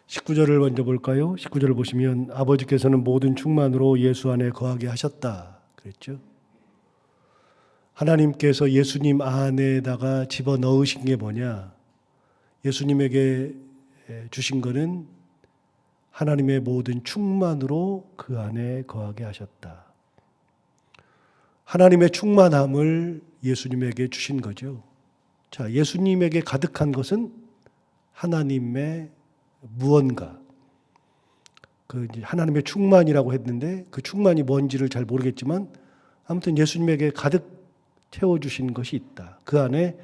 19절을 먼저 볼까요? 19절을 보시면 아버지께서는 모든 충만으로 예수 안에 거하게 하셨다 그랬죠. 하나님께서 예수님 안에다가 집어넣으신 게 뭐냐? 예수님에게 주신 것은 하나님의 모든 충만으로 그 안에 거하게 하셨다. 하나님의 충만함을 예수님에게 주신 거죠. 자, 예수님에게 가득한 것은 하나님의 무언가. 그 하나님의 충만이라고 했는데 그 충만이 뭔지를 잘 모르겠지만 아무튼 예수님에게 가득 채워주신 것이 있다. 그 안에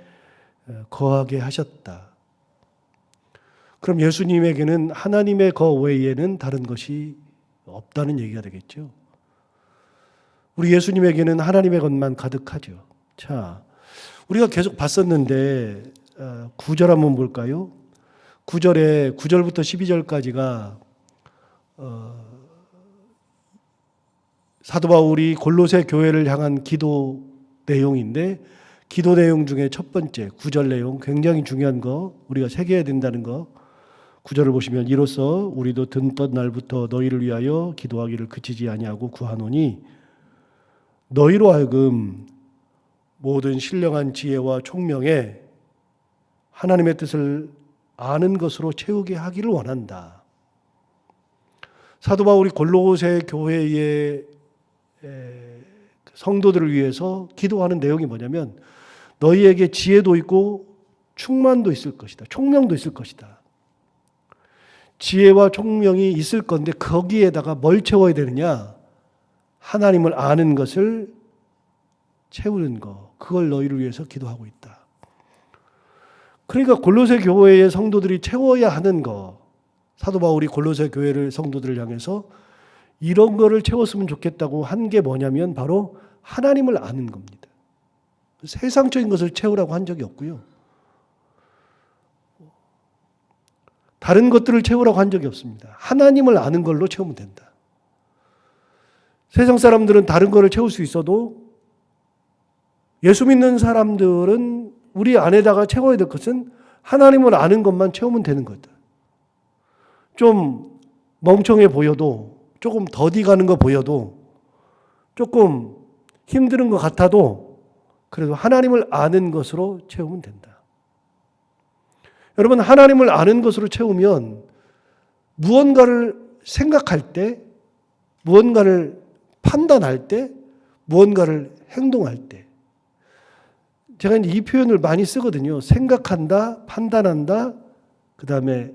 거하게 하셨다. 그럼 예수님에게는 하나님의 거 외에는 다른 것이 없다는 얘기가 되겠죠. 우리 예수님에게는 하나님의 것만 가득하죠. 자, 우리가 계속 봤었는데 9절 한번 볼까요? 9절부터 12절까지가 사도 바울이 골로새 교회를 향한 기도 내용인데 기도 내용 중에 첫 번째 9절 내용 굉장히 중요한 거 우리가 새겨야 된다는 거 9절을 보시면 이로써 우리도 듣던 날부터 너희를 위하여 기도하기를 그치지 아니하고 구하노니 너희로 하여금 모든 신령한 지혜와 총명에 하나님의 뜻을 아는 것으로 채우게 하기를 원한다. 사도 바울이 골로새 교회의 성도들을 위해서 기도하는 내용이 뭐냐면 너희에게 지혜도 있고 충만도 있을 것이다. 총명도 있을 것이다. 지혜와 총명이 있을 건데 거기에다가 뭘 채워야 되느냐? 하나님을 아는 것을 채우는 거. 그걸 너희를 위해서 기도하고 있다. 그러니까 골로새 교회의 성도들이 채워야 하는 거. 사도 바울이 골로새 교회를 성도들을 향해서 이런 거를 채웠으면 좋겠다고 한 게 뭐냐면 바로 하나님을 아는 겁니다. 세상적인 것을 채우라고 한 적이 없고요. 다른 것들을 채우라고 한 적이 없습니다. 하나님을 아는 걸로 채우면 된다. 세상 사람들은 다른 거를 채울 수 있어도 예수 믿는 사람들은 우리 안에다가 채워야 될 것은 하나님을 아는 것만 채우면 되는 거다. 좀 멍청해 보여도 조금 더디 가는 거 보여도 조금 힘든 것 같아도 그래도 하나님을 아는 것으로 채우면 된다. 여러분 하나님을 아는 것으로 채우면 무언가를 생각할 때 무언가를 판단할 때 무언가를 행동할 때 제가 이제 이 표현을 많이 쓰거든요. 생각한다, 판단한다, 그 다음에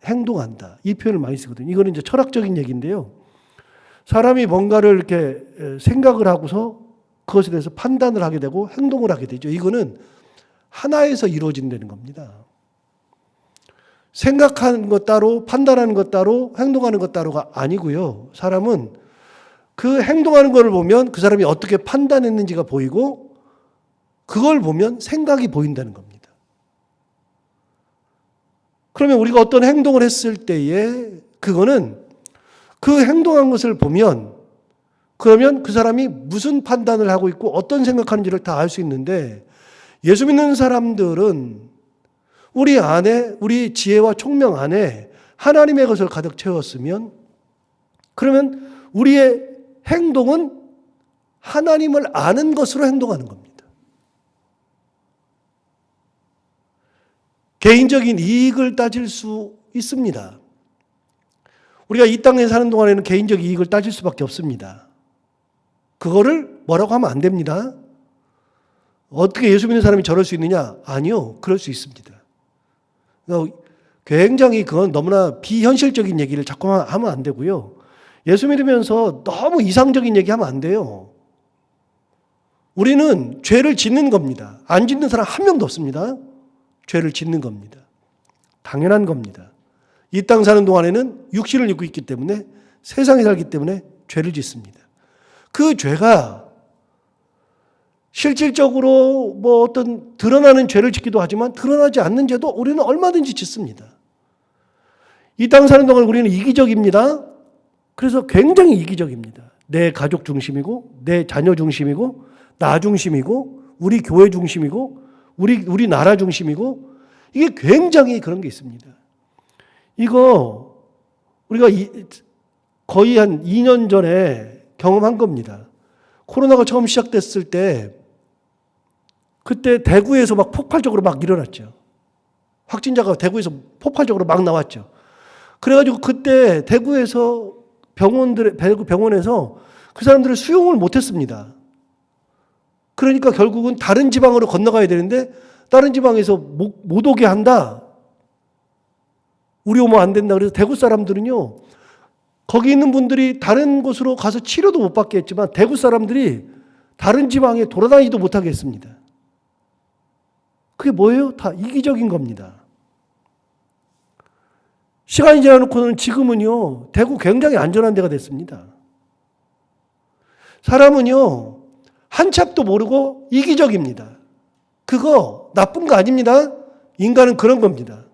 행동한다. 이 표현을 많이 쓰거든요. 이거는 이제 철학적인 얘기인데요. 사람이 뭔가를 이렇게 생각을 하고서 그것에 대해서 판단을 하게 되고 행동을 하게 되죠. 이거는 하나에서 이루어진다는 겁니다. 생각하는 것 따로, 판단하는 것 따로, 행동하는 것 따로가 아니고요. 사람은 그 행동하는 것을 보면 그 사람이 어떻게 판단했는지가 보이고 그걸 보면 생각이 보인다는 겁니다. 그러면 우리가 어떤 행동을 했을 때에 그거는 그 행동한 것을 보면 그러면 그 사람이 무슨 판단을 하고 있고 어떤 생각하는지를 다 알 수 있는데 예수 믿는 사람들은 우리 안에 우리 지혜와 총명 안에 하나님의 것을 가득 채웠으면 그러면 우리의 행동은 하나님을 아는 것으로 행동하는 겁니다. 개인적인 이익을 따질 수 있습니다. 우리가 이 땅에 사는 동안에는 개인적 이익을 따질 수밖에 없습니다. 그거를 뭐라고 하면 안 됩니다. 어떻게 예수 믿는 사람이 저럴 수 있느냐? 아니요. 그럴 수 있습니다. 굉장히 그건 너무나 비현실적인 얘기를 자꾸 하면 안 되고요. 예수 믿으면서 너무 이상적인 얘기하면 안 돼요. 우리는 죄를 짓는 겁니다. 안 짓는 사람 한 명도 없습니다. 죄를 짓는 겁니다. 당연한 겁니다. 이 땅 사는 동안에는 육신을 입고 있기 때문에 세상에 살기 때문에 죄를 짓습니다. 그 죄가 실질적으로 뭐 어떤 드러나는 죄를 짓기도 하지만 드러나지 않는 죄도 우리는 얼마든지 짓습니다. 이 땅 사는 동안 우리는 이기적입니다. 그래서 굉장히 이기적입니다. 내 가족 중심이고 내 자녀 중심이고 나 중심이고 우리 교회 중심이고 우리 나라 중심이고 이게 굉장히 그런 게 있습니다. 이거 우리가 거의 한 2년 전에 경험한 겁니다. 코로나가 처음 시작됐을 때 그때 대구에서 막 폭발적으로 막 일어났죠. 확진자가 대구에서 폭발적으로 막 나왔죠. 그래가지고 그때 대구 병원에서 그 사람들을 수용을 못했습니다. 그러니까 결국은 다른 지방으로 건너가야 되는데 다른 지방에서 못 오게 한다. 우리 오면 안 된다. 그래서 대구 사람들은요, 거기 있는 분들이 다른 곳으로 가서 치료도 못 받게 했지만 대구 사람들이 다른 지방에 돌아다니지도 못하게 했습니다. 그게 뭐예요? 다 이기적인 겁니다. 시간이 지나놓고는 지금은요, 대구 굉장히 안전한 데가 됐습니다. 사람은요, 한 참도 모르고 이기적입니다. 그거 나쁜 거 아닙니다. 인간은 그런 겁니다.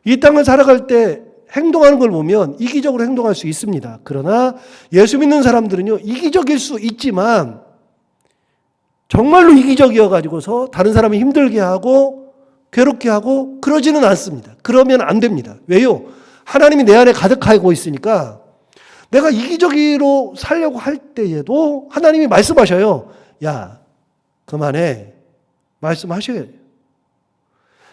이 땅을 살아갈 때 행동하는 걸 보면 이기적으로 행동할 수 있습니다. 그러나 예수 믿는 사람들은요, 이기적일 수 있지만 정말로 이기적이어 가지고서 다른 사람이 힘들게 하고 괴롭게 하고 그러지는 않습니다. 그러면 안 됩니다. 왜요? 하나님이 내 안에 가득하고 있으니까 내가 이기적으로 살려고 할 때에도 하나님이 말씀하셔요. 야, 그만해. 말씀하셔야 돼요.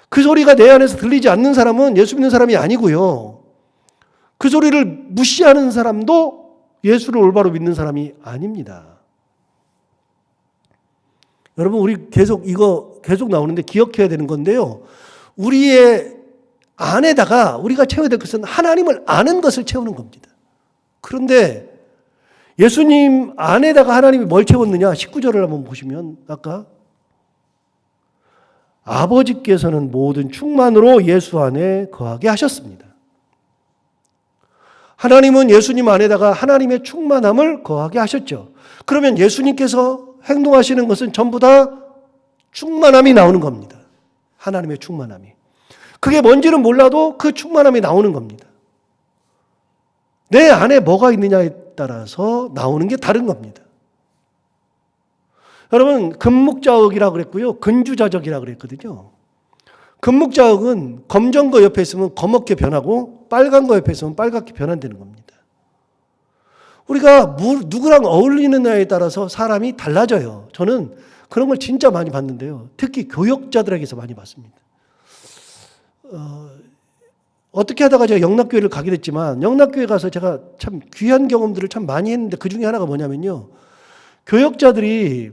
그 소리가 내 안에서 들리지 않는 사람은 예수 믿는 사람이 아니고요. 그 소리를 무시하는 사람도 예수를 올바로 믿는 사람이 아닙니다. 여러분, 우리 이거 계속 나오는데 기억해야 되는 건데요. 우리의 안에다가 우리가 채워야 될 것은 하나님을 아는 것을 채우는 겁니다. 그런데 예수님 안에다가 하나님이 뭘 채웠느냐? 19절을 한번 보시면 아까 아버지께서는 모든 충만으로 예수 안에 거하게 하셨습니다. 하나님은 예수님 안에다가 하나님의 충만함을 거하게 하셨죠. 그러면 예수님께서 행동하시는 것은 전부 다 충만함이 나오는 겁니다. 하나님의 충만함이. 그게 뭔지는 몰라도 그 충만함이 나오는 겁니다. 내 안에 뭐가 있느냐에 따라서 나오는 게 다른 겁니다. 여러분, 금묵자흑이라고 그랬고요. 근주자적이라고 그랬거든요. 금묵자흑은 검정 거 옆에 있으면 검게 변하고 빨간 거 옆에 있으면 빨갛게 변한다는 겁니다. 우리가 누구랑 어울리느냐에 따라서 사람이 달라져요. 저는 그런 걸 진짜 많이 봤는데요. 특히 교역자들에게서 많이 봤습니다. 어떻게 하다가 제가 영락교회를 가게 됐지만 영락교회 가서 제가 참 귀한 경험들을 참 많이 했는데 그 중에 하나가 뭐냐면요. 교역자들이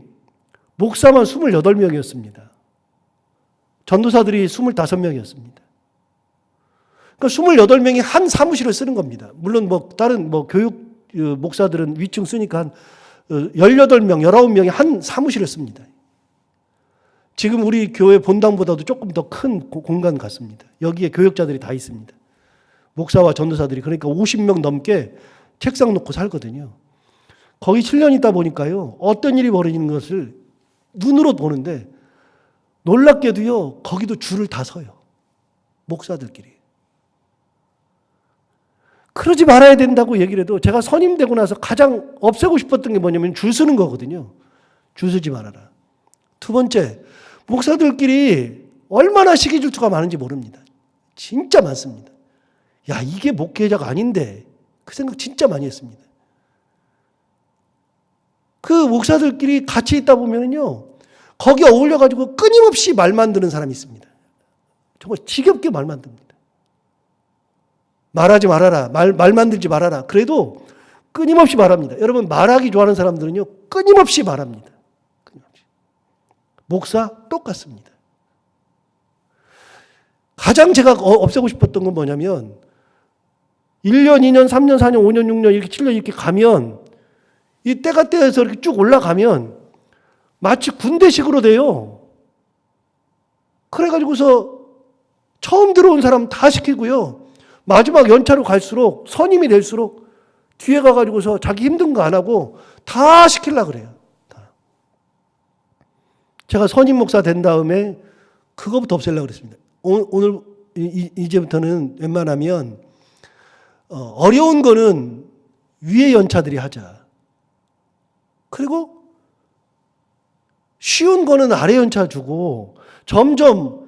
목사만 28명이었습니다. 전도사들이 25명이었습니다. 그러니까 28명이 한 사무실을 쓰는 겁니다. 물론 다른 교육 목사들은 위층 쓰니까 한 18명, 19명이 한 사무실을 씁니다. 지금 우리 교회 본당보다도 조금 더 큰 공간 같습니다. 여기에 교역자들이 다 있습니다. 목사와 전도사들이 그러니까 50명 넘게 책상 놓고 살거든요. 거기 7년 있다 보니까요. 어떤 일이 벌어지는 것을 눈으로 보는데 놀랍게도요. 거기도 줄을 다 서요. 목사들끼리. 그러지 말아야 된다고 얘기를 해도 제가 선임되고 나서 가장 없애고 싶었던 게 뭐냐면 줄 서는 거거든요. 줄 서지 말아라. 두 번째, 목사들끼리 얼마나 시기 질투가 많은지 모릅니다. 진짜 많습니다. 야, 이게 목회자가 아닌데 그 생각 진짜 많이 했습니다. 그 목사들끼리 같이 있다 보면요. 거기 어울려가지고 끊임없이 말 만드는 사람이 있습니다. 정말 지겹게 말 만듭니다. 말하지 말아라. 말 만들지 말아라. 그래도 끊임없이 말합니다. 여러분, 말하기 좋아하는 사람들은요. 끊임없이 말합니다. 끊임없이. 목사 똑같습니다. 가장 제가 없애고 싶었던 건 뭐냐면 1년, 2년, 3년, 4년, 5년, 6년, 이렇게 7년 이렇게 가면 이 때가 때에서 이렇게 쭉 올라가면 마치 군대식으로 돼요. 그래가지고서 처음 들어온 사람 다 시키고요. 마지막 연차로 갈수록 선임이 될수록 뒤에 가가지고서 자기 힘든 거 안 하고 다 시키려고 그래요. 다. 제가 선임 목사 된 다음에 그거부터 없애려고 그랬습니다. 오늘 이제부터는 웬만하면 어려운 거는 위에 연차들이 하자. 그리고 쉬운 거는 아래 연차 주고 점점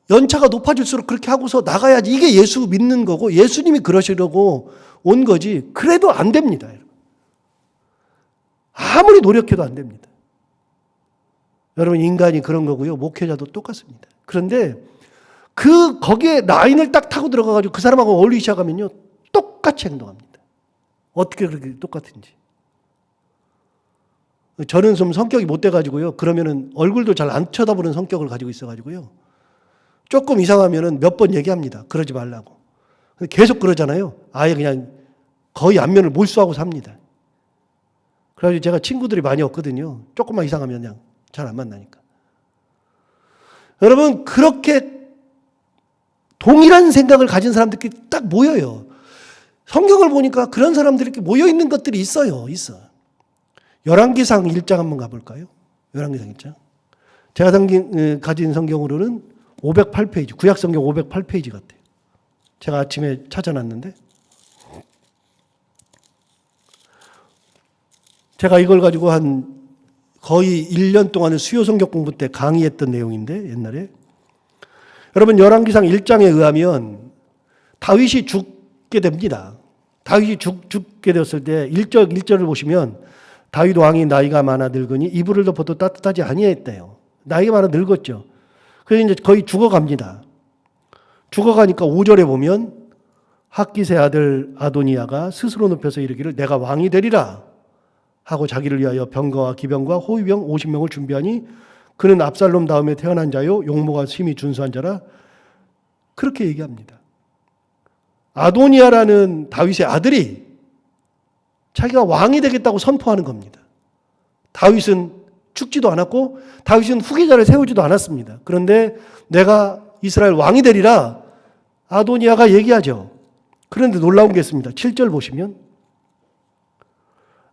연차가 높아질수록 그렇게 하고서 나가야지. 이게 예수 믿는 거고 예수님이 그러시려고 온 거지. 그래도 안 됩니다. 아무리 노력해도 안 됩니다. 여러분, 인간이 그런 거고요. 목회자도 똑같습니다. 그런데 거기에 라인을 딱 타고 들어가가지고 그 사람하고 어울리기 시작하면요. 똑같이 행동합니다. 어떻게 그렇게 똑같은지. 저는 좀 성격이 못 돼가지고요. 그러면은 얼굴도 잘 안 쳐다보는 성격을 가지고 있어가지고요. 조금 이상하면은 몇 번 얘기합니다. 그러지 말라고. 근데 계속 그러잖아요. 아예 그냥 거의 안면을 몰수하고 삽니다. 그래가지고 제가 친구들이 많이 없거든요. 조금만 이상하면 그냥 잘 안 만나니까. 여러분, 그렇게 동일한 생각을 가진 사람들끼리 딱 모여요. 성경을 보니까 그런 사람들이 이렇게 모여있는 것들이 있어요. 열왕기상 1장 한번 가볼까요? 열왕기상 1장. 제가 가진 성경으로는 508페이지, 구약성경 508페이지 같아요. 제가 아침에 찾아놨는데 제가 이걸 가지고 한 거의 1년 동안을 수요 성경 공부 때 강의했던 내용인데 옛날에 여러분 열왕기상 1장에 의하면 다윗이 죽게 됩니다. 다윗이 죽게 되었을 때 1절을 보시면 다윗 왕이 나이가 많아 늙으니 이불을 덮어도 따뜻하지 아니했대요. 나이가 많아 늙었죠. 그래서 이제 거의 죽어갑니다. 죽어가니까 5절에 보면 핫깃의 아들 아도니아가 스스로 눕혀서 이르기를 내가 왕이 되리라 하고 자기를 위하여 병거와 기병과 호위병 50명을 준비하니 그는 압살롬 다음에 태어난 자요 용모가 심히 준수한 자라 그렇게 얘기합니다. 아도니아라는 다윗의 아들이 자기가 왕이 되겠다고 선포하는 겁니다. 다윗은 죽지도 않았고 다윗은 후계자를 세우지도 않았습니다. 그런데 내가 이스라엘 왕이 되리라 아도니아가 얘기하죠. 그런데 놀라운 게 있습니다. 7절 보시면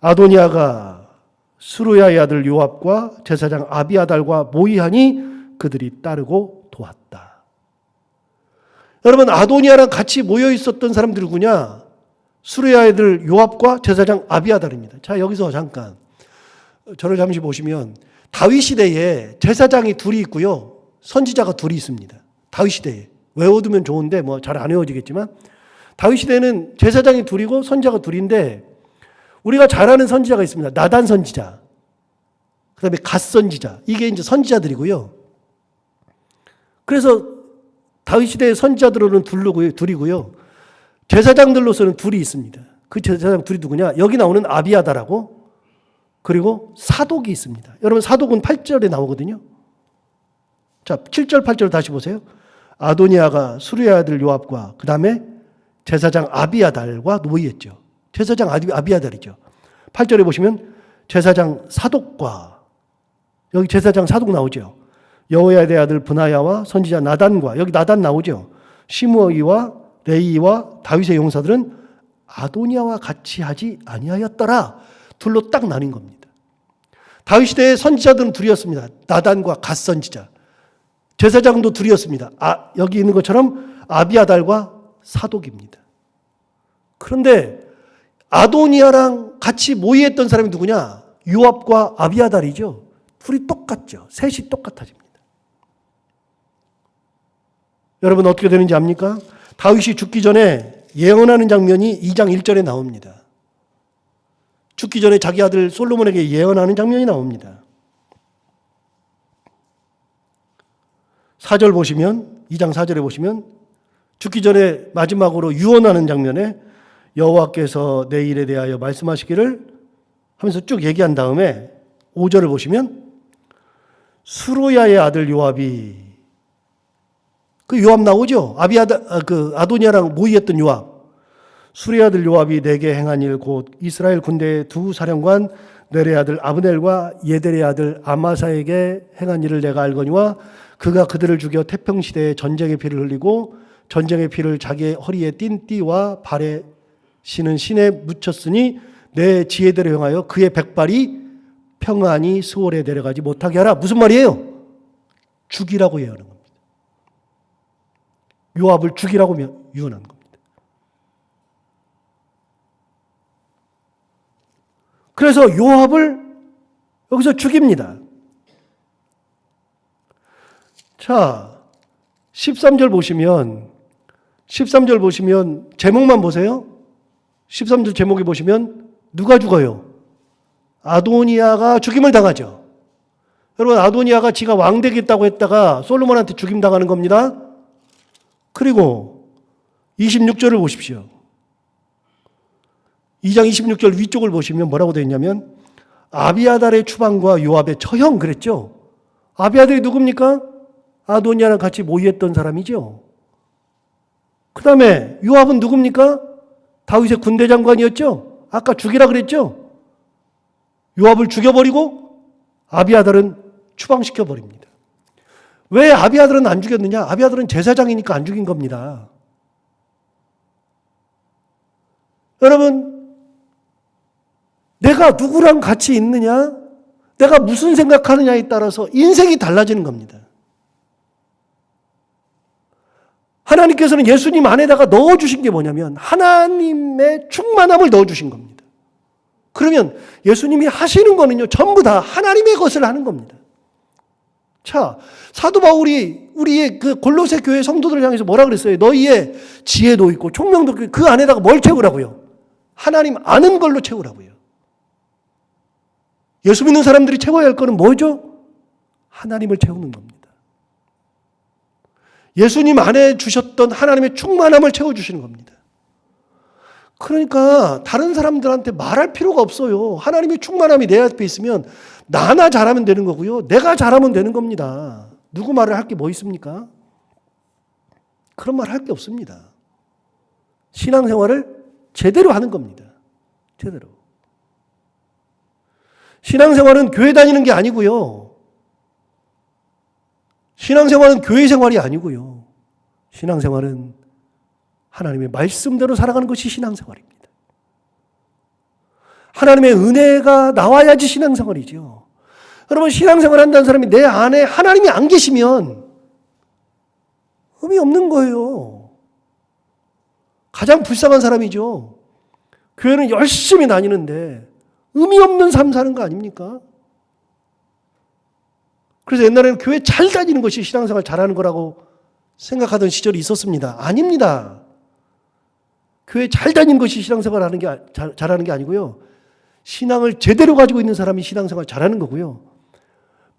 아도니아가 수루야의 아들 요압과 제사장 아비아달과 모의하니 그들이 따르고 도왔다. 여러분 아도니아랑 같이 모여 있었던 사람들이 누구냐? 수루야의 아들 요압과 제사장 아비아달입니다. 자 여기서 잠깐 저를 잠시 보시면 다윗 시대에 제사장이 둘이 있고요. 선지자가 둘이 있습니다. 다윗 시대에. 외워두면 좋은데 뭐 잘 안 외워지겠지만 다윗 시대에는 제사장이 둘이고 선지자가 둘인데 우리가 잘 아는 선지자가 있습니다. 나단 선지자. 그다음에 갓 선지자. 이게 이제 선지자들이고요. 그래서 다윗 시대의 선지자들로는 둘이고요. 제사장들로서는 둘이 있습니다. 그 제사장 둘이 누구냐? 여기 나오는 아비아다라고 그리고 사독이 있습니다. 여러분 사독은 8절에 나오거든요. 자, 7절 8절 다시 보세요. 아도니아가 수르의 아들 요압과 그 다음에 제사장 아비아달과 모의했죠. 제사장 아비아달이죠. 8절에 보시면 제사장 사독과 여기 제사장 사독 나오죠. 여호야의 아들 브나야와 선지자 나단과 여기 나단 나오죠. 시므이와 레이와 다윗의 용사들은 아도니아와 같이 하지 아니하였더라. 둘로 딱 나뉜 겁니다. 다윗 시대의 선지자들은 둘이었습니다. 나단과 갓 선지자. 제사장도 둘이었습니다. 여기 있는 것처럼 아비아달과 사독입니다. 그런데 아도니아랑 같이 모의했던 사람이 누구냐? 요압과 아비아달이죠. 둘이 똑같죠. 셋이 똑같아집니다. 여러분 어떻게 되는지 압니까? 다윗이 죽기 전에 예언하는 장면이 2장 1절에 나옵니다. 죽기 전에 자기 아들 솔로몬에게 예언하는 장면이 나옵니다. 4절 보시면 2장 4절에 보시면 죽기 전에 마지막으로 유언하는 장면에 여호와께서 내 일에 대하여 말씀하시기를 하면서 쭉 얘기한 다음에 5절을 보시면 수루야의 아들 요압이 그 요압 나오죠? 아도니아랑 모의했던 요압. 수루야의 아들 요압이 내게 행한 일 곧 이스라엘 군대의 두 사령관 넬의 아들 아브넬과 예델의 아들 아마사에게 행한 일을 내가 알거니와 그가 그들을 죽여 태평시대에 전쟁의 피를 흘리고 전쟁의 피를 자기의 허리에 띤 띠와 발에 신은 신에 묻혔으니 내 지혜대로 행하여 그의 백발이 평안히 수월에 내려가지 못하게 하라. 무슨 말이에요? 죽이라고 예언하는 겁니다. 요압을 죽이라고 유언하는 겁니다. 그래서 요압을 여기서 죽입니다. 자, 13절 보시면 제목만 보세요. 13절 제목에 보시면 누가 죽어요? 아도니아가 죽임을 당하죠. 여러분, 아도니아가 지가 왕 되겠다고 했다가 솔로몬한테 죽임 당하는 겁니다. 그리고 26절을 보십시오. 2장 26절 위쪽을 보시면 뭐라고 되어 있냐면 아비아달의 추방과 요압의 처형 그랬죠. 아비아달이 누굽니까? 아도니아랑 같이 모의했던 사람이죠. 그 다음에 요압은 누굽니까? 다윗의 군대 장관이었죠. 아까 죽이라 그랬죠. 요압을 죽여버리고 아비아달은 추방시켜버립니다. 왜 아비아달은 안 죽였느냐? 아비아달은 제사장이니까 안 죽인 겁니다. 여러분, 내가 누구랑 같이 있느냐? 내가 무슨 생각하느냐에 따라서 인생이 달라지는 겁니다. 하나님께서는 예수님 안에다가 넣어주신 게 뭐냐면 하나님의 충만함을 넣어주신 겁니다. 그러면 예수님이 하시는 거는요, 전부 다 하나님의 것을 하는 겁니다. 자, 사도 바울이 우리의 그 골로새 교회 성도들을 향해서 뭐라 그랬어요? 너희의 지혜도 있고 총명도 있고 그 안에다가 뭘 채우라고요? 하나님 아는 걸로 채우라고요. 예수 믿는 사람들이 채워야 할 거는 뭐죠? 하나님을 채우는 겁니다. 예수님 안에 주셨던 하나님의 충만함을 채워주시는 겁니다. 그러니까 다른 사람들한테 말할 필요가 없어요. 하나님의 충만함이 내 앞에 있으면 나나 잘하면 되는 거고요. 내가 잘하면 되는 겁니다. 누구 말을 할 게 뭐 있습니까? 그런 말 할 게 없습니다. 신앙생활을 제대로 하는 겁니다. 제대로. 신앙생활은 교회 다니는 게 아니고요. 신앙생활은 교회 생활이 아니고요. 신앙생활은 하나님의 말씀대로 살아가는 것이 신앙생활입니다. 하나님의 은혜가 나와야지 신앙생활이죠. 여러분, 신앙생활 한다는 사람이 내 안에 하나님이 안 계시면 의미 없는 거예요. 가장 불쌍한 사람이죠. 교회는 열심히 다니는데 의미 없는 삶 사는 거 아닙니까? 그래서 옛날에는 교회 잘 다니는 것이 신앙생활 잘하는 거라고 생각하던 시절이 있었습니다. 아닙니다. 교회 잘 다니는 것이 신앙생활 잘하는 게 아니고요. 신앙을 제대로 가지고 있는 사람이 신앙생활 잘하는 거고요.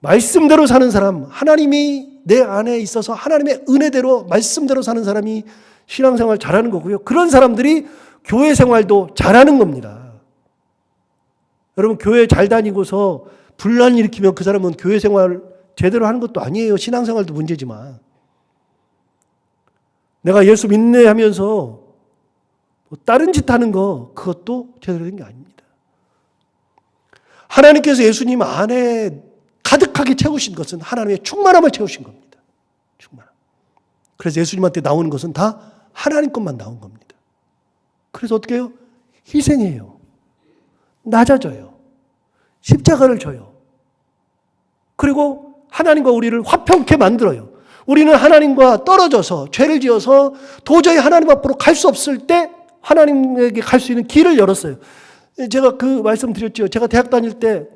말씀대로 사는 사람, 하나님이 내 안에 있어서 하나님의 은혜대로 말씀대로 사는 사람이 신앙생활 잘하는 거고요. 그런 사람들이 교회 생활도 잘하는 겁니다. 여러분, 교회 잘 다니고서 분란 일으키면 그 사람은 교회 생활 제대로 하는 것도 아니에요. 신앙생활도 문제지만. 내가 예수 믿네 하면서 다른 짓 하는 거, 그것도 제대로 된 게 아닙니다. 하나님께서 예수님 안에 가득하게 채우신 것은 하나님의 충만함을 채우신 겁니다. 충만함. 그래서 예수님한테 나오는 것은 다 하나님 것만 나온 겁니다. 그래서 어떻게 해요? 희생해요. 낮아져요. 십자가를 져요. 그리고 하나님과 우리를 화평케 만들어요. 우리는 하나님과 떨어져서 죄를 지어서 도저히 하나님 앞으로 갈 수 없을 때 하나님에게 갈 수 있는 길을 열었어요. 제가 그 말씀 드렸죠. 제가 대학 다닐 때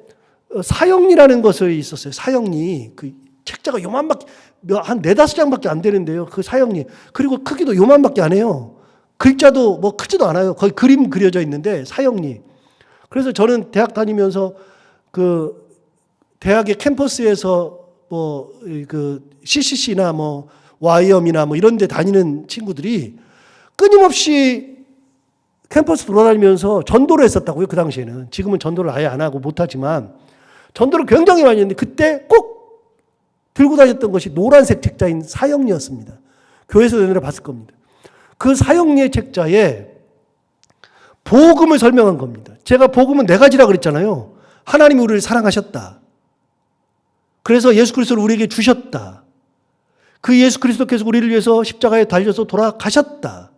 사형리라는 것이 있었어요. 사형리. 그 책자가 요만밖에, 한 4-5장밖에 안 되는데요. 그 사형리. 그리고 크기도 요만밖에 안 해요. 글자도 뭐 크지도 않아요. 거의 그림 그려져 있는데 사형리. 그래서 저는 대학 다니면서 그 대학의 캠퍼스에서 뭐 그 CCC나 뭐 YM이나 뭐 이런 데 다니는 친구들이 끊임없이 캠퍼스 돌아다니면서 전도를 했었다고요. 그 당시에는. 지금은 전도를 아예 안 하고 못 하지만 전도를 굉장히 많이 했는데 그때 꼭 들고 다녔던 것이 노란색 책자인 사형리였습니다. 교회에서 내내 봤을 겁니다. 그 사형리의 책자에 복음을 설명한 겁니다. 제가 복음은 4가지라 그랬잖아요. 하나님이 우리를 사랑하셨다. 그래서 예수 그리스도를 우리에게 주셨다. 그 예수 그리스도께서 우리를 위해서 십자가에 달려서 돌아가셨다.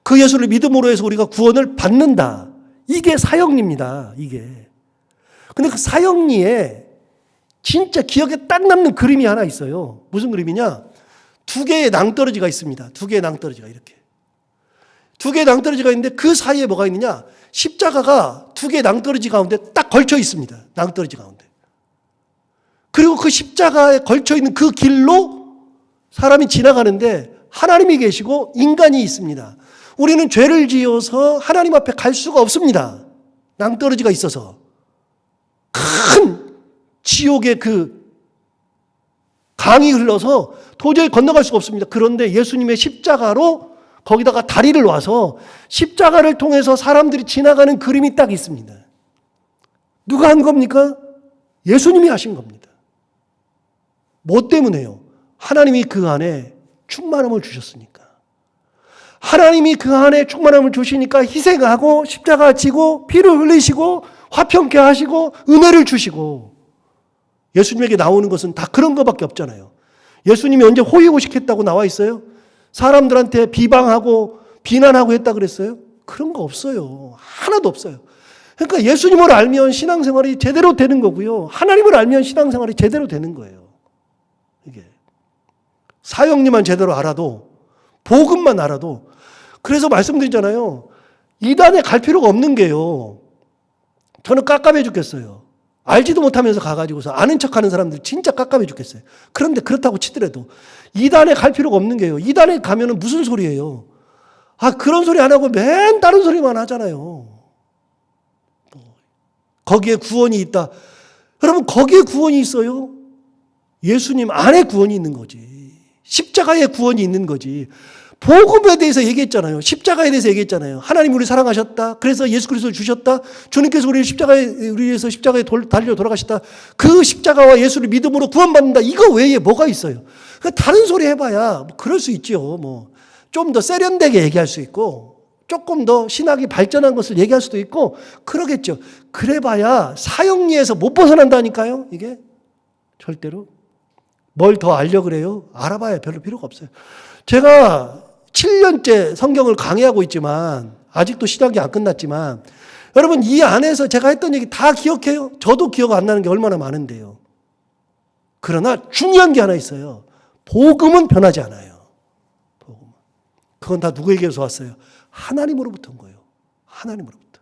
그 예수를 믿음으로 해서 우리가 구원을 받는다. 이게 사형리입니다. 이게. 근데 그 사형리에 진짜 기억에 딱 남는 그림이 하나 있어요. 무슨 그림이냐? 2개의 낭떠러지가 있습니다. 2개의 낭떠러지가 이렇게. 2개의 낭떠러지가 있는데 그 사이에 뭐가 있느냐? 십자가가 2개의 낭떠러지 가운데 딱 걸쳐 있습니다. 낭떠러지 가운데. 그리고 그 십자가에 걸쳐 있는 그 길로 사람이 지나가는데 하나님이 계시고 인간이 있습니다. 우리는 죄를 지어서 하나님 앞에 갈 수가 없습니다. 낭떠러지가 있어서. 큰 지옥의 그 강이 흘러서 도저히 건너갈 수가 없습니다. 그런데 예수님의 십자가로 거기다가 다리를 놔서 십자가를 통해서 사람들이 지나가는 그림이 딱 있습니다. 누가 한 겁니까? 예수님이 하신 겁니다. 뭐 때문에요? 하나님이 그 안에 충만함을 주셨으니까. 하나님이 그 안에 충만함을 주시니까 희생하고 십자가 지고 피를 흘리시고 화평케 하시고 은혜를 주시고. 예수님에게 나오는 것은 다 그런 것밖에 없잖아요. 예수님이 언제 호의호식했다고 나와 있어요? 사람들한테 비방하고 비난하고 했다 그랬어요? 그런 거 없어요. 하나도 없어요. 그러니까 예수님을 알면 신앙생활이 제대로 되는 거고요. 하나님을 알면 신앙생활이 제대로 되는 거예요. 이게 사형리만 제대로 알아도, 복음만 알아도. 그래서 말씀드리잖아요. 이단에 갈 필요가 없는 게요. 저는 깝깝해 죽겠어요. 알지도 못하면서 가가지고서 아는 척하는 사람들 진짜 깝깝해 죽겠어요. 그런데 그렇다고 치더라도 이단에 갈 필요가 없는 게요. 이단에 가면은 무슨 소리예요? 그런 소리 안 하고 맨 다른 소리만 하잖아요. 거기에 구원이 있다. 여러분, 거기에 구원이 있어요? 예수님 안에 구원이 있는 거지. 십자가에 구원이 있는 거지. 복음에 대해서 얘기했잖아요. 십자가에 대해서 얘기했잖아요. 하나님 우리 사랑하셨다. 그래서 예수 그리스도를 주셨다. 주님께서 우리 위해서 십자가에 달려 돌아가셨다. 그 십자가와 예수를 믿음으로 구원받는다. 이거 외에 뭐가 있어요? 다른 소리 해봐야 그럴 수 있죠. 좀 더 세련되게 얘기할 수 있고, 조금 더 신학이 발전한 것을 얘기할 수도 있고, 그러겠죠. 그래봐야 사형리에서 못 벗어난다니까요. 이게 절대로. 뭘 더 알려 그래요? 알아봐야 별로 필요가 없어요. 제가 7년째 성경을 강의하고 있지만, 아직도 시작이 안 끝났지만, 여러분 이 안에서 제가 했던 얘기 다 기억해요? 저도 기억 안 나는 게 얼마나 많은데요. 그러나 중요한 게 하나 있어요. 복음은 변하지 않아요. 복음은. 그건 다 누구에게서 왔어요? 하나님으로부터 온 거예요. 하나님으로부터.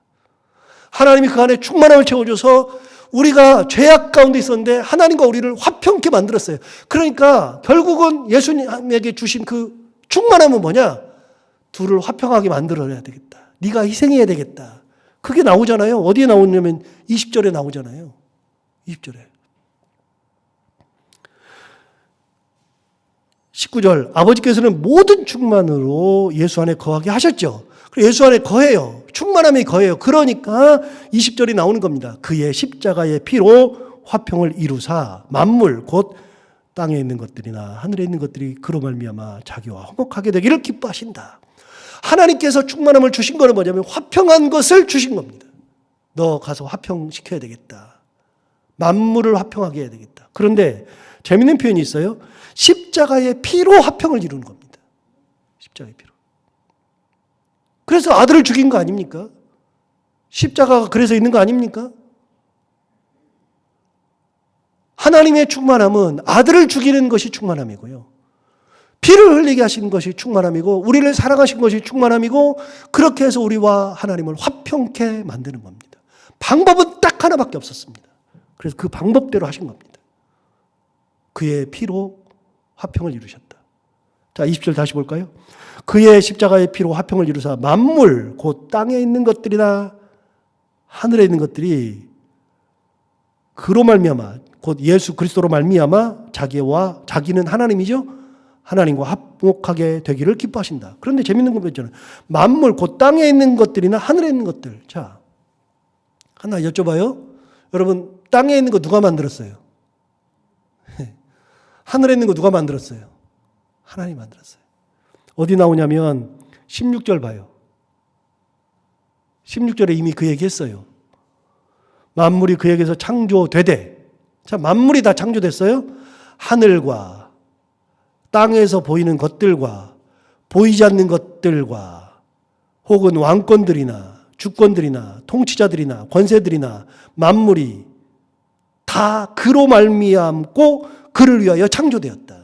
하나님이 그 안에 충만함을 채워줘서 우리가 죄악 가운데 있었는데 하나님과 우리를 화평케 만들었어요. 그러니까 결국은 예수님에게 주신 그 충만함은 뭐냐? 둘을 화평하게 만들어야 되겠다. 네가 희생해야 되겠다. 그게 나오잖아요. 어디에 나오냐면 20절에 나오잖아요. 20절에. 19절. 아버지께서는 모든 충만으로 예수 안에 거하게 하셨죠. 예수 안에 거해요. 충만함이 거해요. 그러니까 20절이 나오는 겁니다. 그의 십자가의 피로 화평을 이루사 만물 곧 땅에 있는 것들이나 하늘에 있는 것들이 그로 말미암아 자기와 화목하게 되기를 기뻐하신다. 하나님께서 충만함을 주신 거는 뭐냐면 화평한 것을 주신 겁니다. 너 가서 화평시켜야 되겠다. 만물을 화평하게 해야 되겠다. 그런데 재밌는 표현이 있어요. 십자가의 피로 화평을 이루는 겁니다. 십자가의 피로. 그래서 아들을 죽인 거 아닙니까? 십자가가 그래서 있는 거 아닙니까? 하나님의 충만함은 아들을 죽이는 것이 충만함이고요. 피를 흘리게 하신 것이 충만함이고 우리를 사랑하신 것이 충만함이고 그렇게 해서 우리와 하나님을 화평케 만드는 겁니다. 방법은 딱 하나밖에 없었습니다. 그래서 그 방법대로 하신 겁니다. 그의 피로 화평을 이루셨다. 자, 20절 다시 볼까요? 그의 십자가의 피로 화평을 이루사 만물 곧 땅에 있는 것들이나 하늘에 있는 것들이 그로 말미암아 곧 예수 그리스도로 말미암아 자기는 하나님이죠. 하나님과 화목하게 되기를 기뻐하신다. 그런데 재밌는 거 있잖아요. 만물 곧 땅에 있는 것들이나 하늘에 있는 것들. 자, 하나 여쭤봐요. 여러분 땅에 있는 거 누가 만들었어요? 하늘에 있는 거 누가 만들었어요? 하나님이 만들었어요. 어디 나오냐면 16절 봐요. 16절에 이미 그 얘기했어요. 만물이 그에게서 창조되되. 자, 만물이 다 창조됐어요. 하늘과 땅에서 보이는 것들과 보이지 않는 것들과 혹은 왕권들이나 주권들이나 통치자들이나 권세들이나 만물이 다 그로 말미암고 그를 위하여 창조되었다.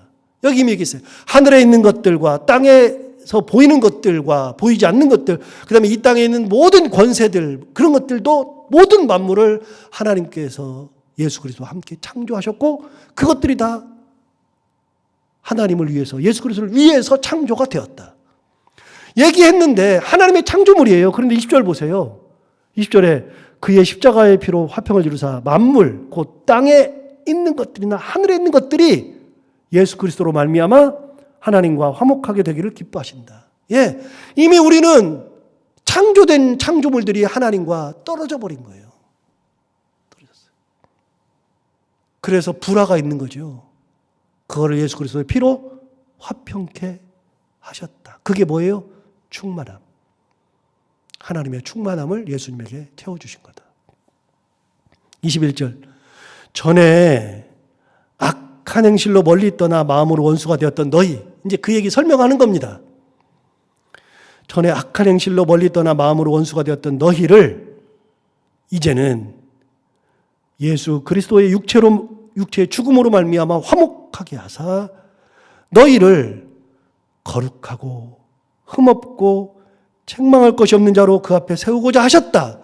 여기 이미 얘기했어요. 하늘에 있는 것들과 땅에서 보이는 것들과 보이지 않는 것들, 그 다음에 이 땅에 있는 모든 권세들, 그런 것들도 모든 만물을 하나님께서 예수 그리스도와 함께 창조하셨고 그것들이 다 하나님을 위해서, 예수 그리스도를 위해서 창조가 되었다. 얘기했는데 하나님의 창조물이에요. 그런데 20절 보세요. 20절에 그의 십자가의 피로 화평을 이루사 만물 곧 땅에 있는 것들이나 하늘에 있는 것들이 예수 그리스도로 말미암아 하나님과 화목하게 되기를 기뻐하신다. 예, 이미 우리는 창조된 창조물들이 하나님과 떨어져 버린 거예요. 떨어졌어요. 그래서 불화가 있는 거죠. 그거를 예수 그리스도의 피로 화평케 하셨다. 그게 뭐예요? 충만함. 하나님의 충만함을 예수님에게 채워주신 거다. 21절. 전에 악한 행실로 멀리 떠나 마음으로 원수가 되었던 너희. 이제 그 얘기 설명하는 겁니다. 전에 악한 행실로 멀리 떠나 마음으로 원수가 되었던 너희를 이제는 예수 그리스도의 육체의 죽음으로 말미암아 화목하게 하사 너희를 거룩하고 흠없고 책망할 것이 없는 자로 그 앞에 세우고자 하셨다.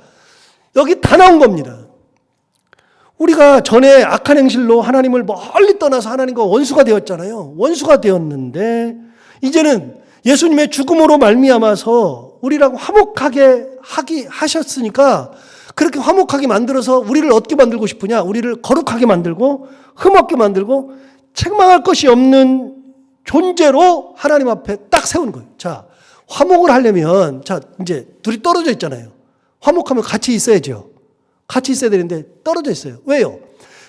여기 다 나온 겁니다. 우리가 전에 악한 행실로 하나님을 멀리 떠나서 하나님과 원수가 되었잖아요. 원수가 되었는데 이제는 예수님의 죽음으로 말미암아서 우리랑 화목하게 하셨으니까 그렇게 화목하게 만들어서 우리를 어떻게 만들고 싶으냐? 우리를 거룩하게 만들고 흠없게 만들고 책망할 것이 없는 존재로 하나님 앞에 딱 세우는 거예요. 자, 화목을 하려면 자, 이제 둘이 떨어져 있잖아요. 화목하면 같이 있어야죠. 같이 있어야 되는데 떨어져 있어요. 왜요?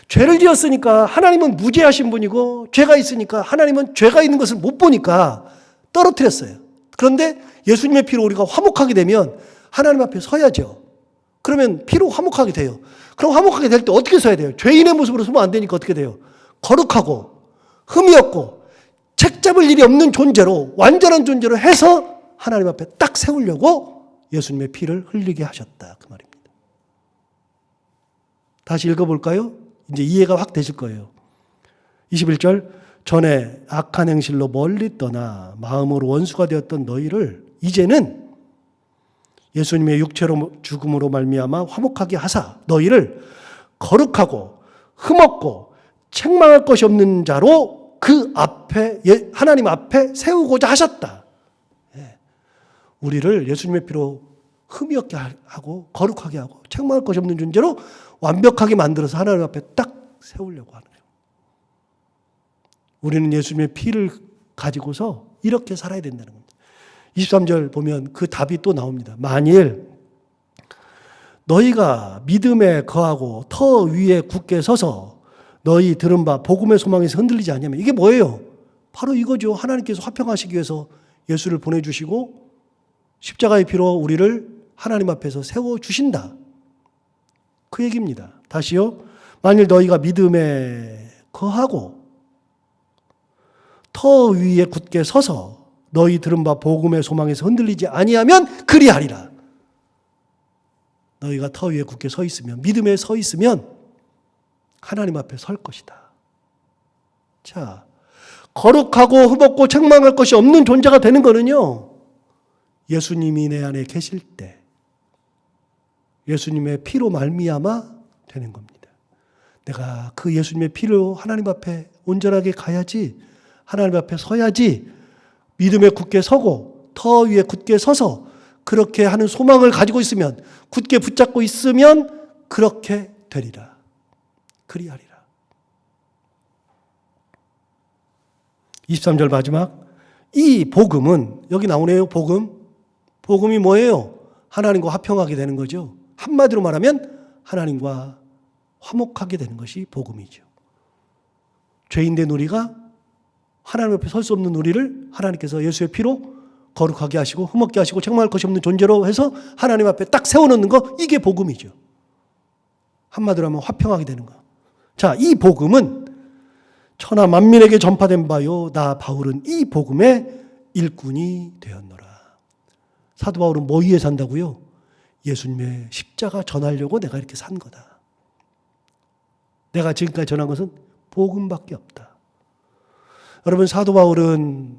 죄를 지었으니까 하나님은 무죄하신 분이고 죄가 있으니까 하나님은 죄가 있는 것을 못 보니까 떨어뜨렸어요. 그런데 예수님의 피로 우리가 화목하게 되면 하나님 앞에 서야죠. 그러면 피로 화목하게 돼요. 그럼 화목하게 될 때 어떻게 서야 돼요? 죄인의 모습으로 서면 안 되니까 어떻게 돼요? 거룩하고 흠이 없고 책 잡을 일이 없는 존재로 완전한 존재로 해서 하나님 앞에 딱 세우려고 예수님의 피를 흘리게 하셨다. 그 말입니다. 다시 읽어볼까요? 이제 이해가 확 되실 거예요. 21절. 전에 악한 행실로 멀리 떠나 마음으로 원수가 되었던 너희를 이제는 예수님의 육체로 죽음으로 말미암아 화목하게 하사 너희를 거룩하고 흠없고 책망할 것이 없는 자로 그 앞에 하나님 앞에 세우고자 하셨다. 우리를 예수님의 피로 흠이 없게 하고 거룩하게 하고 책망할 것이 없는 존재로 완벽하게 만들어서 하나님 앞에 딱 세우려고 하는 거예요. 우리는 예수님의 피를 가지고서 이렇게 살아야 된다는 겁니다. 23절 보면 그 답이 또 나옵니다. 만일 너희가 믿음에 거하고 터 위에 굳게 서서 너희 들은 바 복음의 소망에서 흔들리지 않냐면 이게 뭐예요? 바로 이거죠. 하나님께서 화평하시기 위해서 예수를 보내주시고 십자가의 피로 우리를 하나님 앞에서 세워주신다. 그 얘기입니다. 다시요. 만일 너희가 믿음에 거하고 터 위에 굳게 서서 너희 들은 바 복음의 소망에서 흔들리지 아니하면 그리하리라. 너희가 터 위에 굳게 서 있으면 믿음에 서 있으면 하나님 앞에 설 것이다. 자, 거룩하고 흠없고 책망할 것이 없는 존재가 되는 거는요. 예수님이 내 안에 계실 때 예수님의 피로 말미암아 되는 겁니다. 내가 그 예수님의 피로 하나님 앞에 온전하게 가야지, 하나님 앞에 서야지, 믿음에 굳게 서고 터 위에 굳게 서서 그렇게 하는 소망을 가지고 있으면, 굳게 붙잡고 있으면 그렇게 되리라. 그리하리라. 23절 마지막. 이 복음은, 여기 나오네요. 복음이 뭐예요? 하나님과 화평하게 되는 거죠. 한마디로 말하면 하나님과 화목하게 되는 것이 복음이죠. 죄인된 우리가 하나님 앞에 설 수 없는 우리를 하나님께서 예수의 피로 거룩하게 하시고 흠없게 하시고 책망할 것이 없는 존재로 해서 하나님 앞에 딱 세워놓는 거, 이게 복음이죠. 한마디로 하면 화평하게 되는 거. 자, 이 복음은 천하 만민에게 전파된 바요, 나 바울은 이 복음의 일꾼이 되었노라. 사도 바울은 뭐 위해 산다고요? 예수님의 십자가 전하려고 내가 이렇게 산 거다. 내가 지금까지 전한 것은 복음밖에 없다. 여러분, 사도 바울은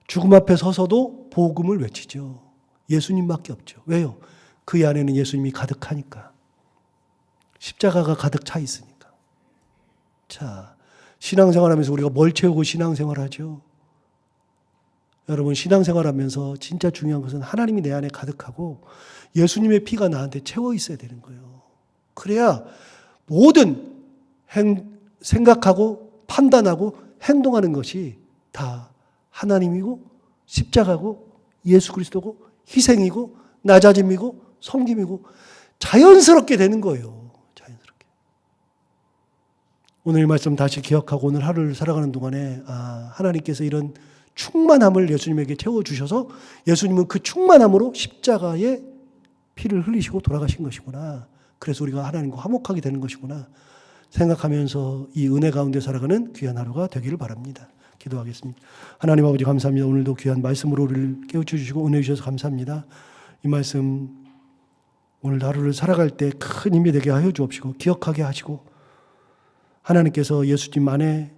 죽음 앞에 서서도 복음을 외치죠. 예수님밖에 없죠. 왜요? 그 안에는 예수님이 가득하니까. 십자가가 가득 차 있으니까. 자, 신앙생활하면서 우리가 뭘 채우고 신앙생활하죠? 여러분, 신앙생활하면서 진짜 중요한 것은 하나님이 내 안에 가득하고 예수님의 피가 나한테 채워 있어야 되는 거예요. 그래야 모든 생각하고 판단하고 행동하는 것이 다 하나님이고 십자가고 예수 그리스도고 희생이고 낮아짐이고 섬김이고 자연스럽게 되는 거예요. 자연스럽게. 오늘 이 말씀 다시 기억하고 오늘 하루를 살아가는 동안에 하나님께서 이런 충만함을 예수님에게 채워주셔서 예수님은 그 충만함으로 십자가에 피를 흘리시고 돌아가신 것이구나. 그래서 우리가 하나님과 화목하게 되는 것이구나 생각하면서 이 은혜 가운데 살아가는 귀한 하루가 되기를 바랍니다. 기도하겠습니다. 하나님 아버지 감사합니다. 오늘도 귀한 말씀으로 우리를 깨우쳐 주시고 은혜 주셔서 감사합니다. 이 말씀 오늘 하루를 살아갈 때 큰 힘이 되게 하여 주옵시고 기억하게 하시고 하나님께서 예수님 안에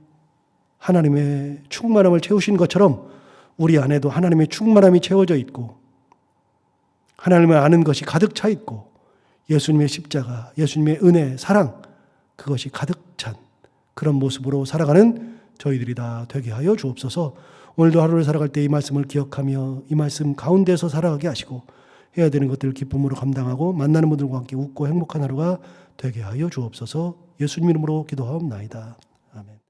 하나님의 충만함을 채우신 것처럼 우리 안에도 하나님의 충만함이 채워져 있고 하나님을 아는 것이 가득 차 있고 예수님의 십자가, 예수님의 은혜, 사랑 그것이 가득 찬 그런 모습으로 살아가는 저희들이 다 되게 하여 주옵소서. 오늘도 하루를 살아갈 때 이 말씀을 기억하며 이 말씀 가운데서 살아가게 하시고 해야 되는 것들을 기쁨으로 감당하고 만나는 분들과 함께 웃고 행복한 하루가 되게 하여 주옵소서. 예수님 이름으로 기도하옵나이다. 아멘.